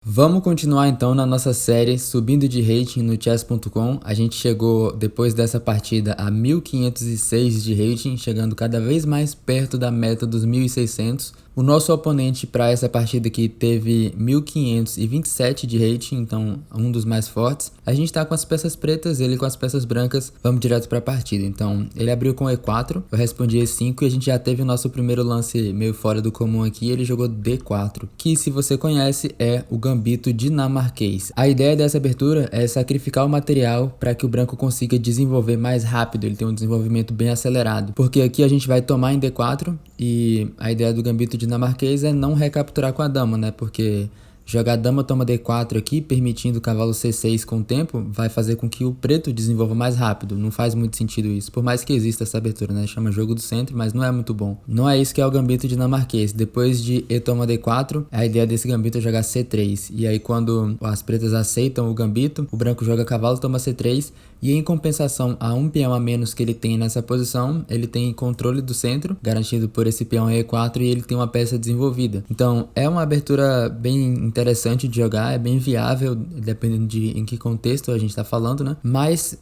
Vamos continuar então na nossa série subindo de rating no chess.com. A gente chegou depois dessa partida a 1506 de rating, chegando cada vez mais perto da meta dos 1600. O nosso oponente para essa partida aqui teve 1527 de rating, então um dos mais fortes. A gente tá com as peças pretas, ele com as peças brancas. Vamos direto para a partida. Então, ele abriu com E4, eu respondi E5 e a gente já teve o nosso primeiro lance meio fora do comum aqui. Ele jogou D4, que se você conhece é o gambito dinamarquês. A ideia dessa abertura é sacrificar o material para que o branco consiga desenvolver mais rápido, ele tem um desenvolvimento bem acelerado. Porque aqui a gente vai tomar em D4 e a ideia do gambito dinamarquês é não recapturar com a dama, né? Porque jogar dama toma D4 aqui, permitindo o cavalo C6 com o tempo, vai fazer com que o preto desenvolva mais rápido. Não faz muito sentido isso, por mais que exista essa abertura, né? Chama jogo do centro, mas não é muito bom. Não é isso que é o gambito dinamarquês. Depois de E toma D4, a ideia desse gambito é jogar C3. E aí quando as pretas aceitam o gambito, o branco joga cavalo, toma C3. E em compensação a um peão a menos que ele tem nessa posição, ele tem controle do centro, garantido por esse peão E4, e ele tem uma peça desenvolvida. Então é uma abertura bem interessante de jogar, é bem viável, dependendo de em que contexto a gente tá falando, né? Mas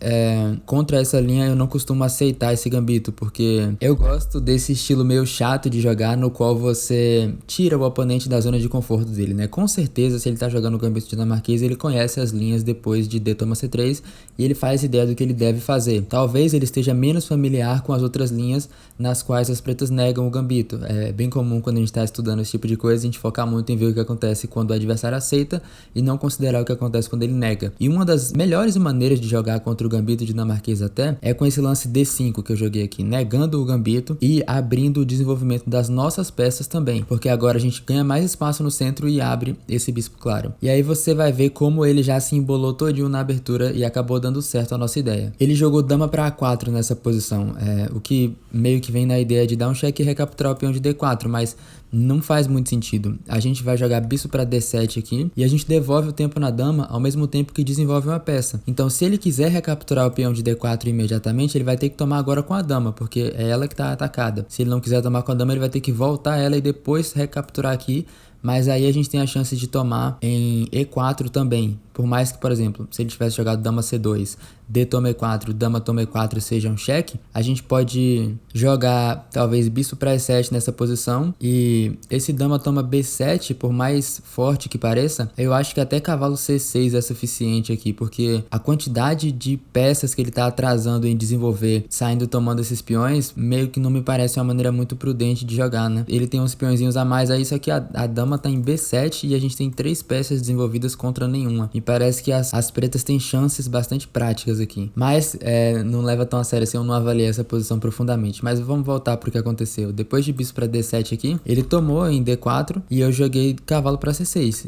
contra essa linha eu não costumo aceitar esse gambito, porque eu gosto desse estilo meio chato de jogar, no qual você tira o oponente da zona de conforto dele, né? Com certeza, se ele tá jogando o gambito dinamarquês, ele conhece as linhas depois de D toma C3 e ele faz ideia do que ele deve fazer. Talvez ele esteja menos familiar com as outras linhas nas quais as pretas negam o gambito. É bem comum quando a gente está estudando esse tipo de coisa, a gente focar muito em ver o que acontece quando o adversário aceita e não considerar o que acontece quando ele nega. E uma das melhores maneiras de jogar contra o gambito dinamarquês até é com esse lance D5 que eu joguei aqui, negando o gambito e abrindo o desenvolvimento das nossas peças também, porque agora a gente ganha mais espaço no centro e abre esse bispo claro. E aí você vai ver como ele já se embolou todinho na abertura e acabou dando certo a nossa ideia. Ele jogou dama para A4 nessa posição, o que meio que vem na ideia de dar um cheque e recapturar o peão de D4, mas não faz muito sentido. A gente vai jogar bispo para D7 aqui e a gente devolve o tempo na dama ao mesmo tempo que desenvolve uma peça. Então, se ele quiser recapturar o peão de D4 imediatamente, ele vai ter que tomar agora com a dama, porque é ela que está atacada. Se ele não quiser tomar com a dama, ele vai ter que voltar ela e depois recapturar aqui. Mas aí a gente tem a chance de tomar em E4 também. Por mais que, por exemplo, se ele tivesse jogado dama C2, D toma E4, dama toma E4 seja um cheque, a gente pode jogar talvez bispo para E7 nessa posição. E esse dama toma B7, por mais forte que pareça, eu acho que até cavalo C6 é suficiente aqui, porque a quantidade de peças que ele tá atrasando em desenvolver, saindo tomando esses peões, meio que não me parece uma maneira muito prudente de jogar, né? Ele tem uns peõezinhos a mais aí, só que a dama tá em B7 e a gente tem 3 peças desenvolvidas contra nenhuma. E parece que as pretas têm chances bastante práticas aqui. Mas não leva tão a sério assim, eu não avaliei essa posição profundamente. Mas vamos voltar pro que aconteceu. Depois de bispo para D7 aqui, ele tomou em D4 e eu joguei cavalo para C6.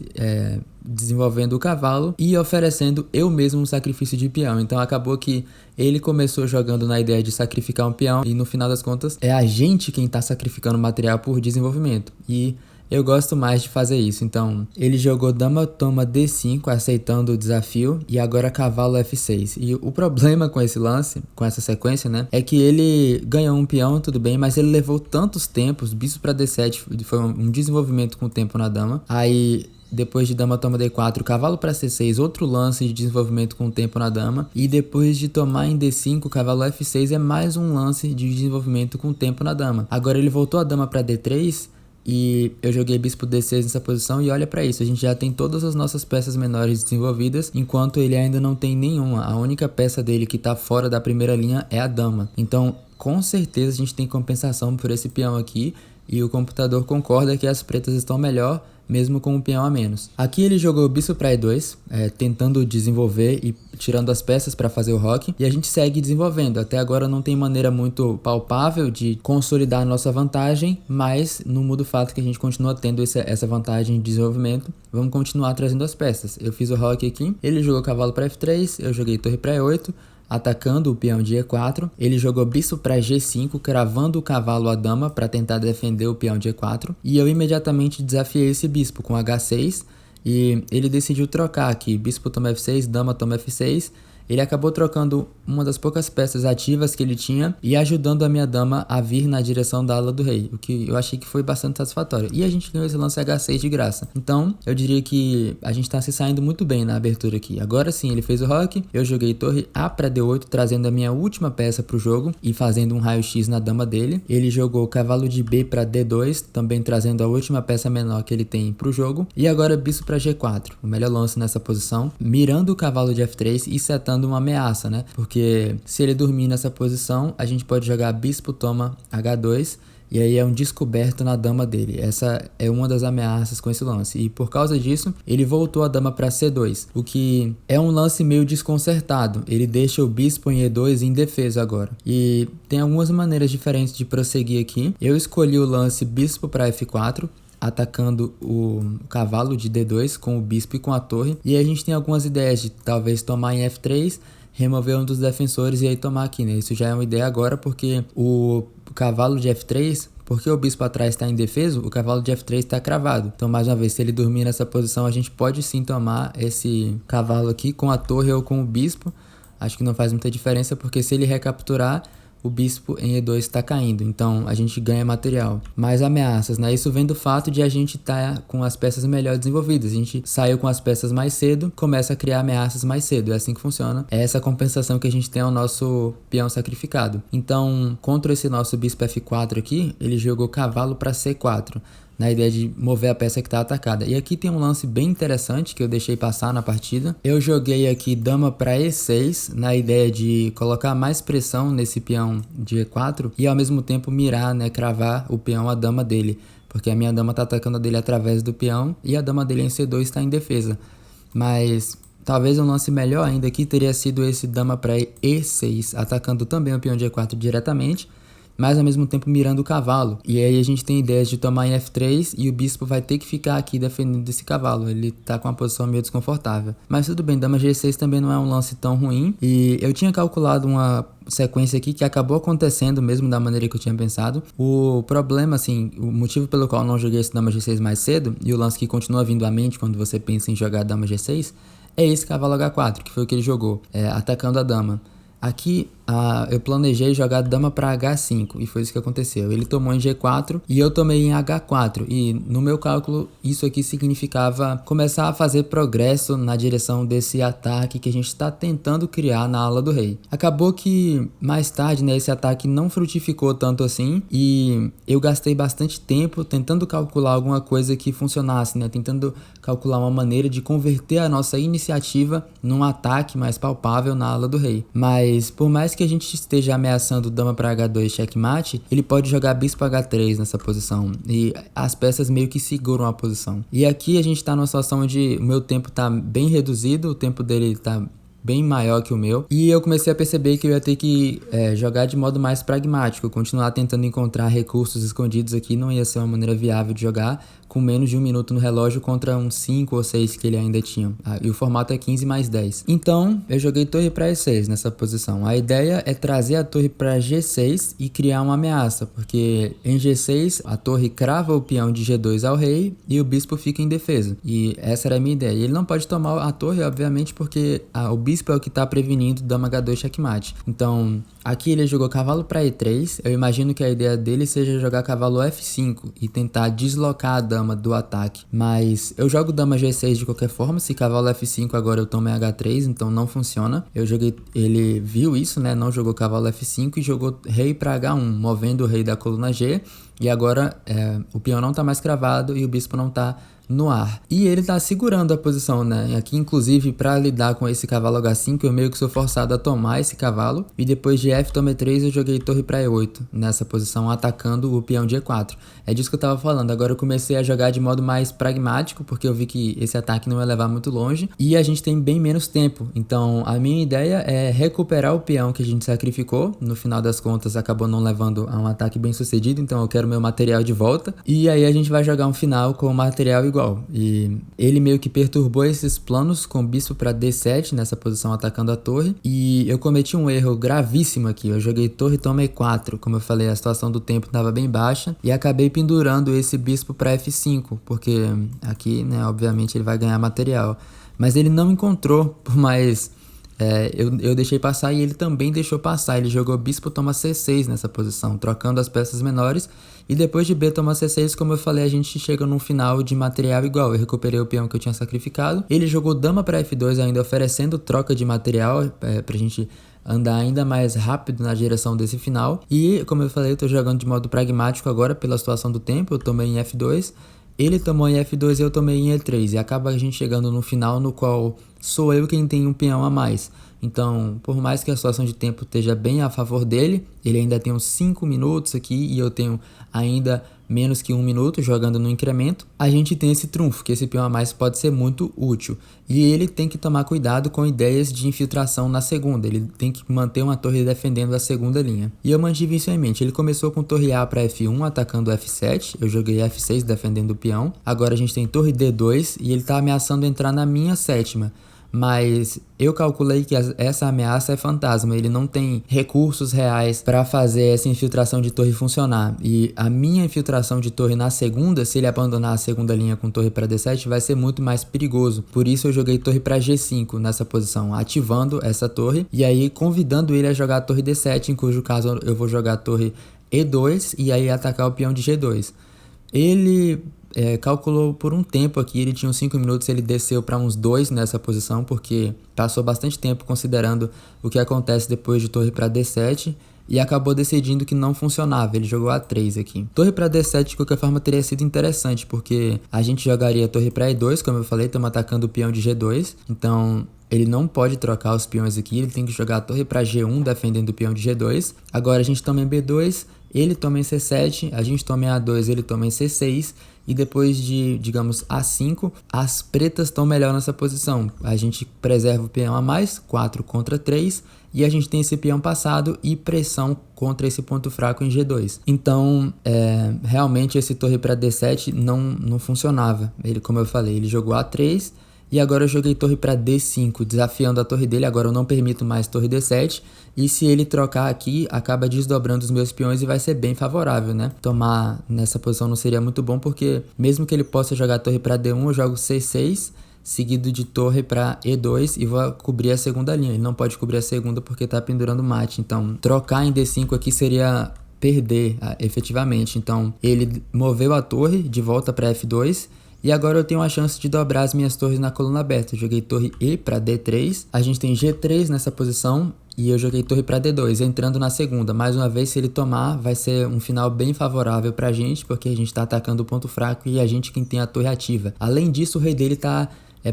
Desenvolvendo o cavalo e oferecendo eu mesmo um sacrifício de peão. Então acabou que ele começou jogando na ideia de sacrificar um peão e no final das contas é a gente quem tá sacrificando material por desenvolvimento. E eu gosto mais de fazer isso. Então, ele jogou dama toma D5, aceitando o desafio, e agora cavalo F6. E o problema com esse lance, com essa sequência, né, é que ele ganhou um peão, tudo bem, mas ele levou tantos tempos, bispo para D7 foi um desenvolvimento com o tempo na dama. Aí depois de dama toma D4, cavalo para C6, outro lance de desenvolvimento com o tempo na dama. E depois de tomar em D5, cavalo F6 é mais um lance de desenvolvimento com o tempo na dama. Agora ele voltou a dama para D3 e eu joguei bispo D6 nessa posição e olha pra isso, a gente já tem todas as nossas peças menores desenvolvidas, enquanto ele ainda não tem nenhuma. A única peça dele que tá fora da primeira linha é a dama. Então, com certeza a gente tem compensação por esse peão aqui e o computador concorda que as pretas estão melhor, mesmo com um peão a menos. Aqui ele jogou bispo para E2, tentando desenvolver e tirando as peças para fazer o roque, e a gente segue desenvolvendo. Até agora não tem maneira muito palpável de consolidar a nossa vantagem, mas não muda o fato que a gente continua tendo essa vantagem de desenvolvimento. Vamos continuar trazendo as peças. Eu fiz o roque aqui, ele jogou cavalo para F3, eu joguei torre para E8, atacando o peão de E4, ele jogou bispo para G5, cravando o cavalo à dama para tentar defender o peão de E4, e eu imediatamente desafiei esse bispo com H6, e ele decidiu trocar aqui, bispo toma F6, dama toma F6, ele acabou trocando uma das poucas peças ativas que ele tinha e ajudando a minha dama a vir na direção da ala do rei, o que eu achei que foi bastante satisfatório. E a gente ganhou esse lance H6 de graça. Então, eu diria que a gente tá se saindo muito bem na abertura aqui. Agora sim, ele fez o roque, eu joguei torre A para D8, trazendo a minha última peça pro jogo e fazendo um raio-x na dama dele. Ele jogou cavalo de B para D2, também trazendo a última peça menor que ele tem pro jogo. E agora bispo para G4, o melhor lance nessa posição, mirando o cavalo de F3 e setando uma ameaça, né? Porque se ele dormir nessa posição, a gente pode jogar bispo toma H2 e aí é um descoberto na dama dele. Essa é uma das ameaças com esse lance. E por causa disso, ele voltou a dama para C2, o que é um lance meio desconcertado. Ele deixa o bispo em E2 indefeso agora. E tem algumas maneiras diferentes de prosseguir aqui. Eu escolhi o lance bispo para F4, atacando o cavalo de D2 com o bispo e com a torre. E aí a gente tem algumas ideias de talvez tomar em F3, remover um dos defensores e aí tomar aqui, né? Isso já é uma ideia agora porque o cavalo de F3, porque o bispo atrás está indefeso, o cavalo de F3 está cravado. Então, mais uma vez, se ele dormir nessa posição, a gente pode sim tomar esse cavalo aqui com a torre ou com o bispo. Acho que não faz muita diferença, porque se ele recapturar, o bispo em E2 está caindo, então a gente ganha material. Mais ameaças, né? Isso vem do fato de a gente estar com as peças melhor desenvolvidas. A gente saiu com as peças mais cedo, começa a criar ameaças mais cedo. É assim que funciona. É essa compensação que a gente tem ao nosso peão sacrificado. Então, contra esse nosso bispo F4 aqui, ele jogou cavalo para C4. Na ideia de mover a peça que está atacada. E aqui tem um lance bem interessante que eu deixei passar na partida. Eu joguei aqui dama para E6, na ideia de colocar mais pressão nesse peão de E4 e ao mesmo tempo mirar, né, cravar o peão a dama dele. Porque a minha dama está atacando a dele através do peão e a dama dele em C2 está em defesa. Mas talvez um lance melhor ainda aqui teria sido esse dama para E6, atacando também o peão de E4 diretamente, mas ao mesmo tempo mirando o cavalo. E aí a gente tem ideias de tomar em F3 e o bispo vai ter que ficar aqui defendendo esse cavalo. Ele tá com uma posição meio desconfortável. Mas tudo bem, dama G6 também não é um lance tão ruim. E eu tinha calculado uma sequência aqui que acabou acontecendo mesmo da maneira que eu tinha pensado. O problema, assim, o motivo pelo qual eu não joguei esse dama G6 mais cedo, e o lance que continua vindo à mente quando você pensa em jogar dama G6, é esse cavalo H4, que foi o que ele jogou, atacando a dama. Aqui eu planejei jogar dama para H5 e foi isso que aconteceu. Ele tomou em G4 e eu tomei em H4 e no meu cálculo isso aqui significava começar a fazer progresso na direção desse ataque que a gente está tentando criar na ala do rei. Acabou que mais tarde, né, esse ataque não frutificou tanto assim e eu gastei bastante tempo tentando calcular alguma coisa que funcionasse, né, tentando calcular uma maneira de converter a nossa iniciativa num ataque mais palpável na ala do rei. Mas por mais que a gente esteja ameaçando dama para H2 checkmate, ele pode jogar bispo H3 nessa posição e as peças meio que seguram a posição. E aqui a gente tá numa situação onde o meu tempo tá bem reduzido, o tempo dele tá bem maior que o meu, e eu comecei a perceber que eu ia ter que jogar de modo mais pragmático, continuar tentando encontrar recursos escondidos aqui não ia ser uma maneira viável de jogar com menos de 1 minuto no relógio contra uns 5 ou 6 que ele ainda tinha. E o formato é 15 mais 10. Então, eu joguei torre para E6 nessa posição. A ideia é trazer a torre para G6 e criar uma ameaça, porque em G6 a torre crava o peão de G2 ao rei e o bispo fica indefeso. E essa era a minha ideia. E ele não pode tomar a torre, obviamente, porque o bispo é o que está prevenindo dama H2 checkmate. Então, aqui ele jogou cavalo para E3. Eu imagino que a ideia dele seja jogar cavalo F5 e tentar deslocar a dama do ataque, mas eu jogo dama G6 de qualquer forma. Se cavalo F5 agora eu tomo em H3, então não funciona. Eu joguei, ele viu isso, né, não jogou cavalo F5 e jogou rei para H1, movendo o rei da coluna G, e agora o peão não tá mais cravado e o bispo não tá no ar. E ele tá segurando a posição, né? Aqui, inclusive, para lidar com esse cavalo H5, eu meio que sou forçado a tomar esse cavalo. E depois de F, tome 3, eu joguei torre para E8, nessa posição, atacando o peão de E4. É disso que eu tava falando. Agora eu comecei a jogar de modo mais pragmático, porque eu vi que esse ataque não ia levar muito longe. E a gente tem bem menos tempo. Então, a minha ideia é recuperar o peão que a gente sacrificou. No final das contas, acabou não levando a um ataque bem sucedido. Então, eu quero meu material de volta. E aí a gente vai jogar um final com o material igual. E ele meio que perturbou esses planos com o bispo para D7 nessa posição atacando a torre, e eu cometi um erro gravíssimo aqui. Eu joguei torre toma E4, como eu falei, a situação do tempo estava bem baixa e acabei pendurando esse bispo para F5, porque aqui, né, obviamente ele vai ganhar material, mas ele não encontrou, por mais eu deixei passar e ele também deixou passar. Ele jogou bispo toma C6 nessa posição, trocando as peças menores. E depois de B toma C6, como eu falei, a gente chega num final de material igual. Eu recuperei o peão que eu tinha sacrificado. Ele jogou dama para F2, ainda oferecendo troca de material pra gente andar ainda mais rápido na direção desse final. E, como eu falei, eu tô jogando de modo pragmático agora pela situação do tempo. Eu tomei em F2, ele tomou em F2 e eu tomei em E3. E acaba a gente chegando no final no qual sou eu quem tem um peão a mais. Então, por mais que a situação de tempo esteja bem a favor dele, ele ainda tem uns 5 minutos aqui e eu tenho ainda menos que 1 minuto jogando no incremento. A gente tem esse trunfo, que esse peão a mais pode ser muito útil. E ele tem que tomar cuidado com ideias de infiltração na segunda. Ele tem que manter uma torre defendendo a segunda linha. E eu mantive isso em mente. Ele começou com torre A para F1, atacando F7. Eu joguei F6 defendendo o peão. Agora a gente tem torre D2 e ele está ameaçando entrar na minha sétima. Mas eu calculei que essa ameaça é fantasma, ele não tem recursos reais para fazer essa infiltração de torre funcionar. E a minha infiltração de torre na segunda, se ele abandonar a segunda linha com torre para D7, vai ser muito mais perigoso. Por isso eu joguei torre para G5 nessa posição, ativando essa torre e aí convidando ele a jogar a torre D7, em cujo caso eu vou jogar a torre E2 e aí atacar o peão de G2. Ele calculou por um tempo aqui, ele tinha uns 5 minutos, ele desceu para uns 2 nessa posição, porque passou bastante tempo considerando o que acontece depois de torre para D7 e acabou decidindo que não funcionava, ele jogou A3 aqui. Torre para D7 de qualquer forma teria sido interessante, porque a gente jogaria torre para E2, como eu falei, estamos atacando o peão de G2, então ele não pode trocar os peões aqui, ele tem que jogar a torre para G1 defendendo o peão de G2. Agora a gente toma em B2, ele toma em C7, a gente toma em A2, ele toma em C6 e depois de, digamos, A5, as pretas estão melhor nessa posição. A gente preserva o peão a mais, 4 contra 3, e a gente tem esse peão passado e pressão contra esse ponto fraco em G2. Então, realmente esse torre para D7 não funcionava. Ele, como eu falei, ele jogou A3, e agora eu joguei torre para D5, desafiando a torre dele. Agora eu não permito mais torre D7. E se ele trocar aqui, acaba desdobrando os meus peões e vai ser bem favorável, né? Tomar nessa posição não seria muito bom, porque mesmo que ele possa jogar torre para D1, eu jogo C6, seguido de torre para E2 e vou cobrir a segunda linha. Ele não pode cobrir a segunda porque tá pendurando mate. Então, trocar em D5 aqui seria perder efetivamente. Então, ele moveu a torre de volta para F2. E agora eu tenho a chance de dobrar as minhas torres na coluna aberta. Eu joguei torre E para D3. A gente tem G3 nessa posição. E eu joguei torre para D2, entrando na segunda. Mais uma vez, se ele tomar, vai ser um final bem favorável pra gente, porque a gente tá atacando o ponto fraco e a gente quem tem a torre ativa. Além disso, o rei dele tá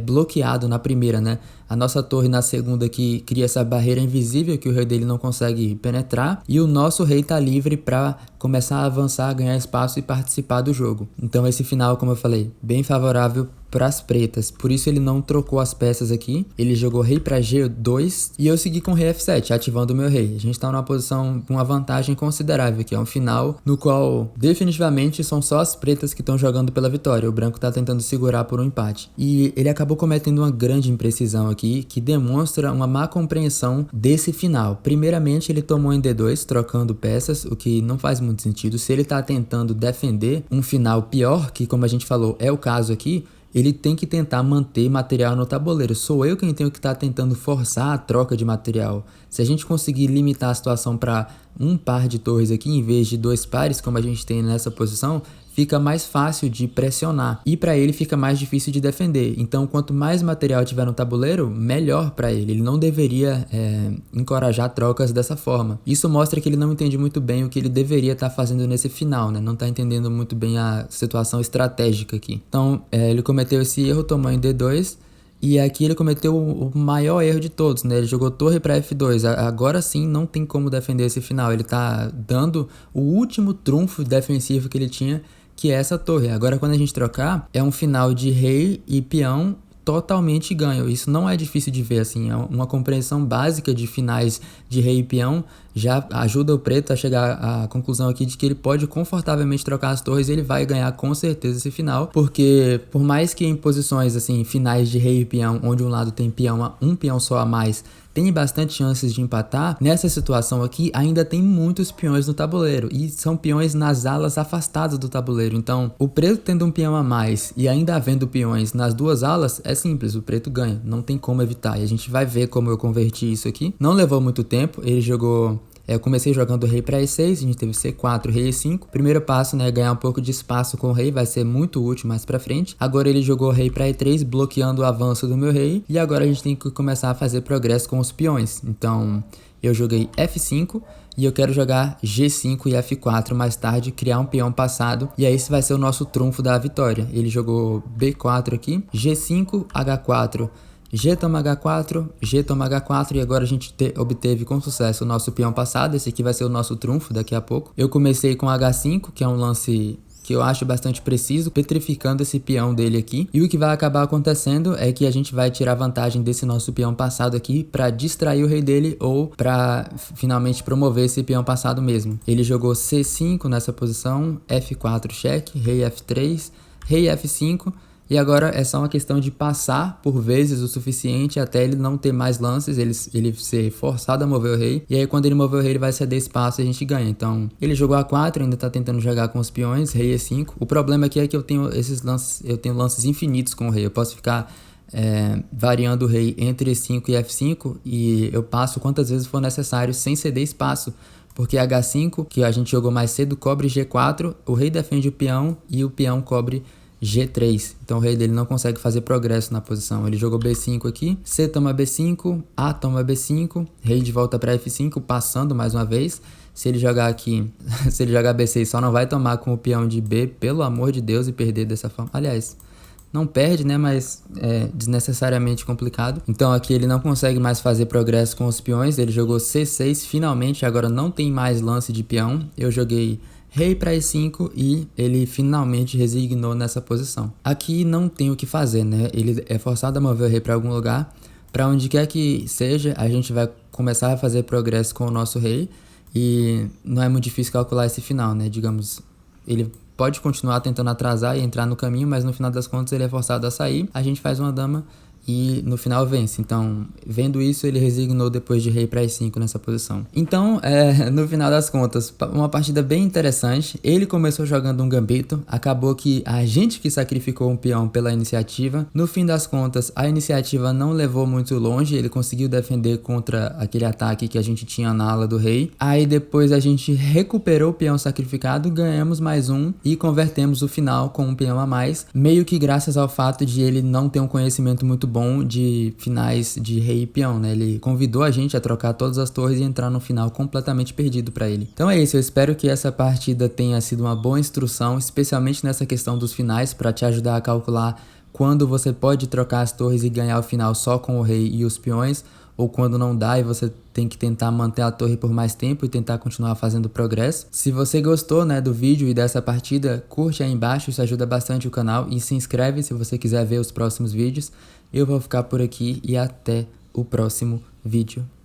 bloqueado na primeira, né? A nossa torre na segunda que cria essa barreira invisível que o rei dele não consegue penetrar. E o nosso rei tá livre para começar a avançar, ganhar espaço e participar do jogo. Então esse final, como eu falei, bem favorável para as pretas. Por isso ele não trocou as peças aqui. Ele jogou rei para G2 e eu segui com rei F7, ativando o meu rei. A gente está numa posição com uma vantagem considerável, que é um final no qual definitivamente são só as pretas que estão jogando pela vitória. O branco está tentando segurar por um empate. E ele acabou cometendo uma grande imprecisão aqui, que demonstra uma má compreensão desse final. Primeiramente, ele tomou em D2, trocando peças, o que não faz muito sentido. Se ele está tentando defender um final pior, que como a gente falou, é o caso aqui, ele tem que tentar manter material no tabuleiro. Sou eu quem tenho que estar tentando forçar a troca de material. Se a gente conseguir limitar a situação para um par de torres aqui, em vez de 2 pares, como a gente tem nessa posição, fica mais fácil de pressionar e para ele fica mais difícil de defender. Então, quanto mais material tiver no tabuleiro, melhor para ele. Ele não deveria encorajar trocas dessa forma. Isso mostra que ele não entende muito bem o que ele deveria estar fazendo nesse final, né? Não está entendendo muito bem a situação estratégica aqui. Então, ele cometeu esse erro, tomou em D2. E aqui ele cometeu o maior erro de todos, né? Ele jogou torre para F2. Agora sim não tem como defender esse final. Ele tá dando o último trunfo defensivo que ele tinha, que é essa torre. Agora quando a gente trocar, é um final de rei e peão totalmente ganho. Isso não é difícil de ver, assim, é uma compreensão básica de finais de rei e peão, já ajuda o preto a chegar à conclusão aqui de que ele pode confortavelmente trocar as torres e ele vai ganhar com certeza esse final, porque por mais que em posições assim, finais de rei e peão, onde um lado tem um peão só a mais, tem bastante chances de empatar, nessa situação aqui ainda tem muitos peões no tabuleiro e são peões nas alas afastadas do tabuleiro. Então, o preto tendo um peão a mais e ainda havendo peões nas duas alas, é simples, o preto ganha, não tem como evitar. E a gente vai ver como eu converti isso aqui. Não levou muito tempo, ele jogou... Eu comecei jogando rei para E6, a gente teve C4, rei E5. Primeiro passo, né, ganhar um pouco de espaço com o rei, vai ser muito útil mais pra frente. Agora ele jogou rei para E3, bloqueando o avanço do meu rei. E agora a gente tem que começar a fazer progresso com os peões. Então, eu joguei F5 e eu quero jogar G5 e F4 mais tarde, criar um peão passado. E aí esse vai ser o nosso trunfo da vitória. Ele jogou B4 aqui, G5, H4... G toma H4, G toma H4 e agora a gente obteve com sucesso o nosso peão passado. Esse aqui vai ser o nosso trunfo daqui a pouco. Eu comecei com H5, que é um lance que eu acho bastante preciso, petrificando esse peão dele aqui. E o que vai acabar acontecendo é que a gente vai tirar vantagem desse nosso peão passado aqui para distrair o rei dele ou para finalmente promover esse peão passado mesmo. Ele jogou C5 nessa posição, F4 cheque, rei F3, rei F5... E agora é só uma questão de passar por vezes o suficiente até ele não ter mais lances, ele ser forçado a mover o rei. E aí quando ele mover o rei ele vai ceder espaço e a gente ganha. Então ele jogou A4, ainda tá tentando jogar com os peões, rei E5. O problema aqui é que eu tenho esses lances, eu tenho lances infinitos com o rei. Eu posso ficar variando o rei entre E5 e F5 e eu passo quantas vezes for necessário sem ceder espaço. Porque H5, que a gente jogou mais cedo, cobre G4, o rei defende o peão e o peão cobre G3, então o rei dele não consegue fazer progresso na posição. Ele jogou B5 aqui, C toma B5, A toma B5, rei de volta para F5, passando mais uma vez. Se ele jogar aqui, se ele jogar B6, só não vai tomar com o peão de B, pelo amor de Deus, e perder dessa forma. Aliás, não perde, né, mas é desnecessariamente complicado. Então aqui ele não consegue mais fazer progresso com os peões, ele jogou C6, finalmente, agora não tem mais lance de peão. Eu joguei rei para E5 e ele finalmente resignou nessa posição. Aqui não tem o que fazer, né? Ele é forçado a mover o rei para algum lugar. Para onde quer que seja, a gente vai começar a fazer progresso com o nosso rei. E não é muito difícil calcular esse final, né? Digamos, ele pode continuar tentando atrasar e entrar no caminho, mas no final das contas ele é forçado a sair. A gente faz uma dama e no final vence. Então, vendo isso, ele resignou depois de rei para E5 nessa posição. Então, no final das contas, uma partida bem interessante. Ele começou jogando um gambito, acabou que a gente que sacrificou um peão pela iniciativa. No fim das contas, a iniciativa não levou muito longe, ele conseguiu defender contra aquele ataque que a gente tinha na ala do rei. Aí depois a gente recuperou o peão sacrificado, ganhamos mais um e convertemos o final com um peão a mais, meio que graças ao fato de ele não ter um conhecimento muito bom de finais de rei e peão, né? Ele convidou a gente a trocar todas as torres e entrar no final completamente perdido para ele. Então é isso, eu espero que essa partida tenha sido uma boa instrução, especialmente nessa questão dos finais, para te ajudar a calcular quando você pode trocar as torres e ganhar o final só com o rei e os peões, ou quando não dá e você tem que tentar manter a torre por mais tempo e tentar continuar fazendo progresso. Se você gostou, né, do vídeo e dessa partida, curte aí embaixo, isso ajuda bastante o canal, e se inscreve se você quiser ver os próximos vídeos. Eu vou ficar por aqui e até o próximo vídeo.